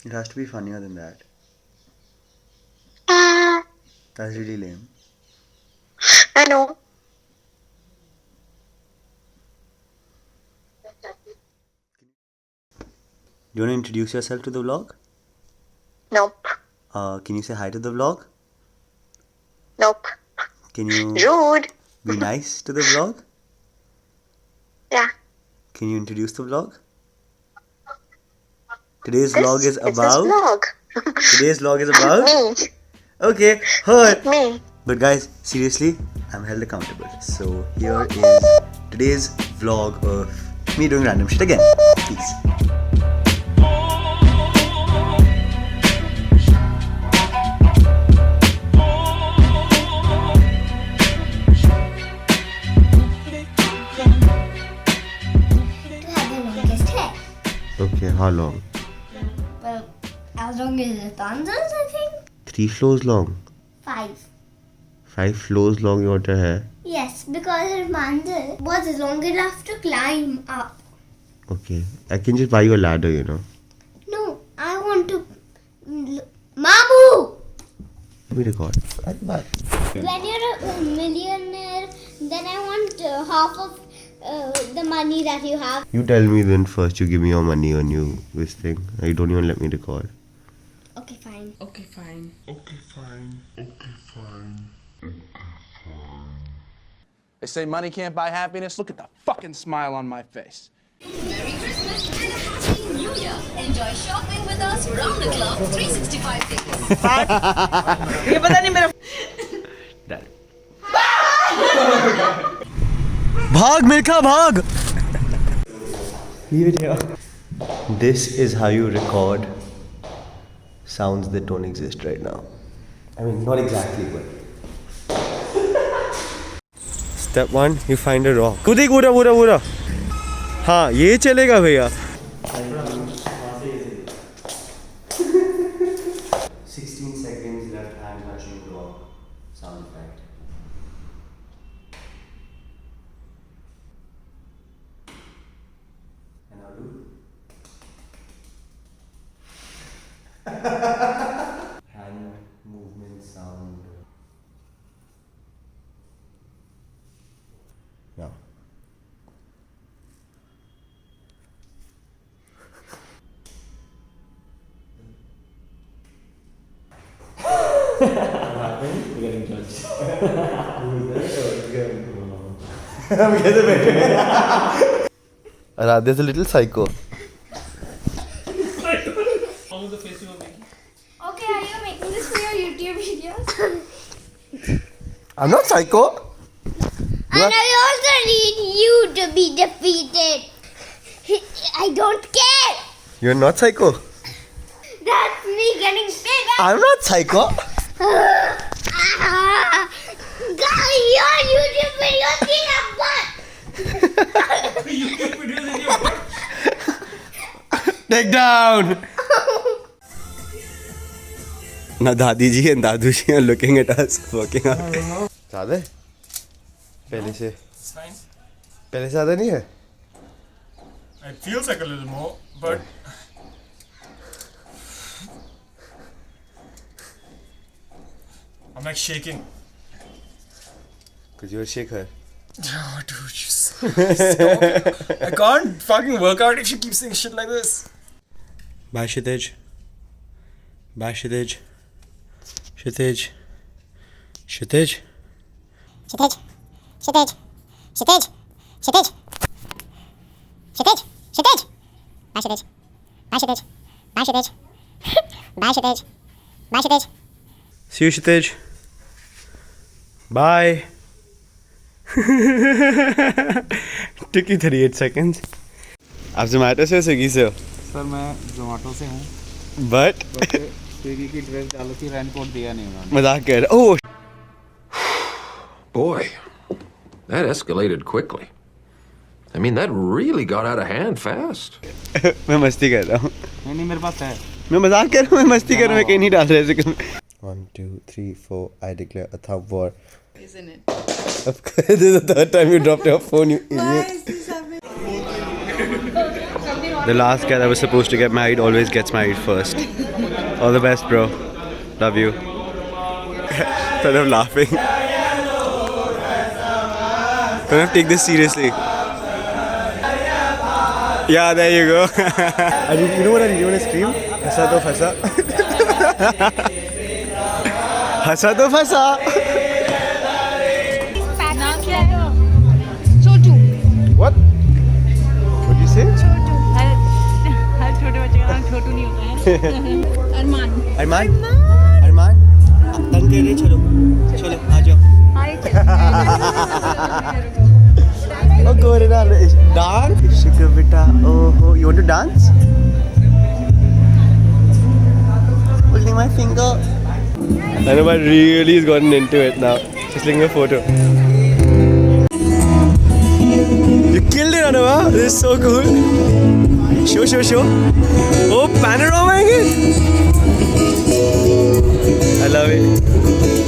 It has to be funnier than that. That's really lame. I know. Do you want to introduce yourself to the vlog? Nope. Can you say hi to the vlog? Nope. Can you Rude. be nice to the vlog? Yeah. Can you introduce the vlog? Today's This vlog is is this about. vlog. Today's vlog is about. Me. Okay, heard. Me. But guys, seriously, I'm held accountable. So here is today's vlog of me doing random shit again. Peace. To have the longest hair. Okay, how long? Well, as long as Rapunzel's, I think. 3 floors long. 5. 5 floors long you want your hair? Yes, because Rapunzel was long enough to climb up. Okay. I can just buy you a ladder, you know. No, I want to. Mamu! Let me record. When you're a millionaire, then I want half of the money that you have. You tell me then first, you give me your money on you this thing. You don't even let me record. Okay, fine. Okay, fine. They say money can't buy happiness. Look at the fucking smile on my face. Merry Christmas and a Happy New Year. Enjoy shopping with us round the clock 365 days. ये पता नहीं मेरा भाग मिल्खा भाग. Leave it here. This is how you record sounds that don't exist right now. I mean, not exactly, but. Step 1, you find a rock. कूदी कूदा पूरा पूरा. हाँ, ये चलेगा भैया. 16 seconds left hand touching rock. Sound effect. And now do. Hand movement sound. Now. Aradhya's a little psycho. Okay, are you making this for your YouTube videos? I'm not psycho. And I also need you to be defeated. I don't care. You're not psycho. That's me getting bigger. I'm not psycho. Guys, your YouTube videos need a butt. Take down. Now Dadi ji and Dadu ji are looking at us, working out. ज़्यादा है? पहले से ज़्यादा नहीं है? It feels like a little more, but I'm like shaking. Because you're a shaker. Oh, dude, you stop. I can't fucking work out if you keep saying shit like this. Bye, Kshitij. Bye, Kshitij. Kshitij. Kshitij. Kshitij. Kshitij. Kshitij. Kshitij. Kshitij. Kshitij. Bye, Kshitij. Bye, Kshitij. Bye, Kshitij. Bye, Kshitij. Bye, Kshitij. See you, Kshitij. Bye. Took you 38 seconds. आप जोमेटो से हो Swiggy से हो? Sir मैं जोमेटो से हूँ. But Swiggy की dress डालो थी, रेनकोट दिया नहीं उन्होंने. मजाक कर. Oh. Boy, that escalated quickly. I mean, that really got out of hand fast. मैं मस्ती कर रहा हूँ. नहीं मेरे पास है. मैं मजाक कर रहा हूँ. मैं मस्ती कर रहा हूँ. मैं कहीं नहीं डाल रहा ऐसे. 1, 2, 3, 4. I declare a thumb war. Isn't it? This is the third time you dropped your phone, you idiot. The last guy that was supposed to get married always gets married first. All the best, bro. Love you. Pranav laughing. Pranav, take this seriously. Yeah, there you go. You know what I really want to scream? Hasa to fasa. Hasa to fasa. What? What did you say? Arman. Arman? Arman? Tang ke liye chalo. Chalo, aa jao. Oh, go ahead and dance. Ishika beta. Oh, you want to dance? Holding my finger. Anubha really has gotten into it now. She's taking a photo. You killed it, Anubha. This is so cool. Show. Oh, panorama again. I love it.